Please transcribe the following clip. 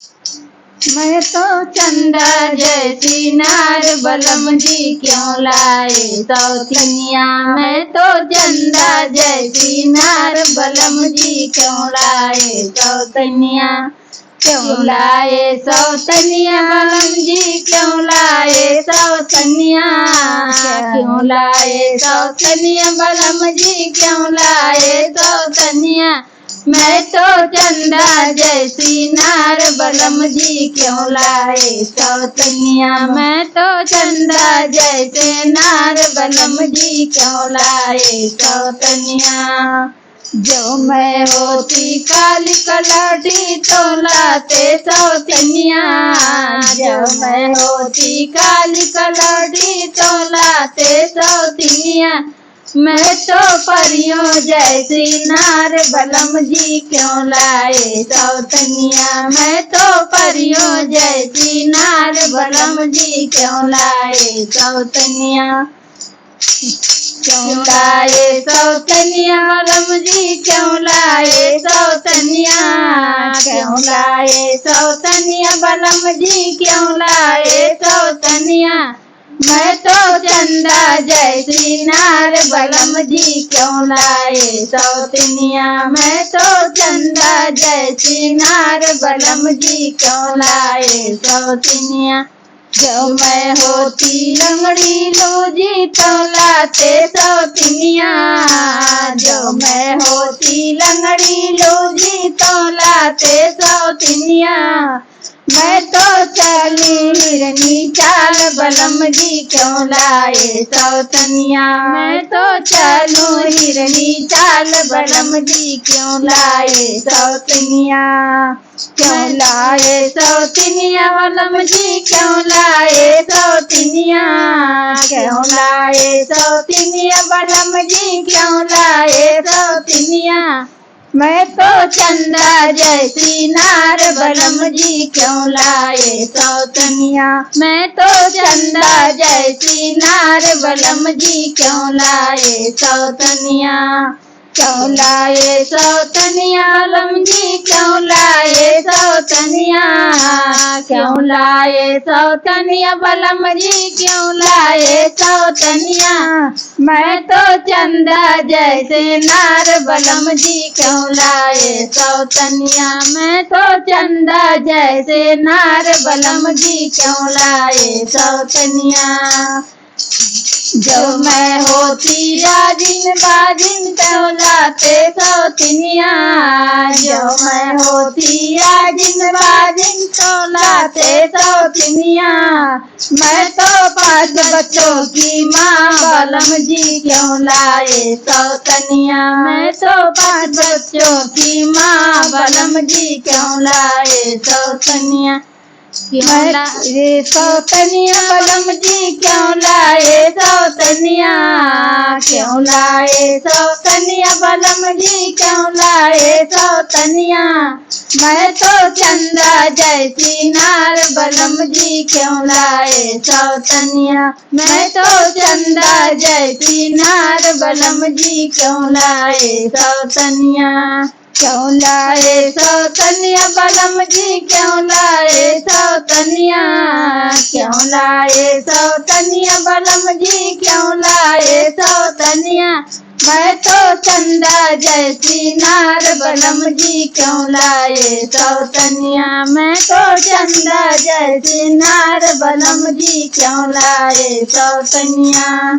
मैं तो चंदा जैसी नार बलम जी क्यों लाए सौतनिया। मैं तो चंदा जैसी नार बलम जी क्यों लाए सौतनिया। क्यों लाए सौतनिया बलम जी क्यों लाए सौतनिया। क्यों लाए सौतनिया बलम जी क्यों लाए सौतनिया। मैं तो चंदा जैसी नार बलम जी क्यों लाए सौतनिया। मैं तो चंदा जैसे नार बलम जी क्यों लाए सौतनिया। जो मैं होती काली कलाटी तो लाते सौतनिया। जो मैं होती काली कलाटी तो लाते सौतनिया। मैं तो परियों जैसी नार बलम जी क्यों लाए सौतनिया। मैं तो परियों जैसी नार बलम जी क्यों लाए सौतनिया। क्यों लाए सौतनिया बलम जी क्यों लाए सौतनिया। क्यों लाए सौतनिया बलम जी क्यों लाए सौतनिया। मैं तो चंदा जैसी नार बलम जी क्यों लाए सौतनिया। मैं तो चंदा जैसी नार बलम जी क्यों लाए सौतनिया। जो मैं होती लंगड़ी लूजी तो लाते सौतनिया। जो मैं होती लंगड़ी लूजी तो लाते सौतनिया। मैं तो चली हिरनी चाल बलम जी क्यों लाए सौतनिया। मैं तो चलूं हिरनी चाल बलम जी क्यों लाए सौतनिया। क्यों लाए सौतनिया बलम जी क्यों लाए सौतनिया। क्यों लाए सौतनिया बलम जी क्यों लाए सौतनिया। मैं तो चंदा जैसी नार बलम जी क्यों लाए सौतनिया। मैं तो चंदा जैसी नार बलम जी क्यों लाए सौतनिया। क्यों लाए सौतनिया बलम जी क्यों लाए सौतनिया। क्यों लाए सौतनिया बलम जी क्यों लाए सौतनिया। मैं तो चंदा जैसे नार बलम जी क्यों लाए सौतनिया। मैं तो चंदा जैसे नार बलम जी क्यों लाए सौतनिया। जो मैं होती राजिन बाजिन तो लाते सौतनिया। जो मैं होती राजिन बाजिन तो लाते सौतनिया। मैं तो 5 बच्चों की माँ बलम जी क्यों लाए सौतनिया। मैं तो 5 बच्चों की माँ बलम जी क्यों लाए सौतनिया। क्यों लाए सौतनिया बलम जी क्यों लाए सौतनिया। क्यों लाए सौतनिया बलम जी क्यों लाए सौतनिया। मैं तो चंदा जैसी नार बलम जी क्यों लाए सौतनिया। मैं तो चंदा जैसी नार बलम जी क्यों लाए सौतनिया। क्यों लाए सौतनिया बलम जी क्यों लाए सौतनिया। क्यों लाए सौतनिया बलम जी क्यों लाए सौतनिया। मैं तो चंदा जैसी नार बलम जी क्यों लाए सौतनिया। मैं तो चंदा जैसी नार बलम जी क्यों लाए सौतनिया।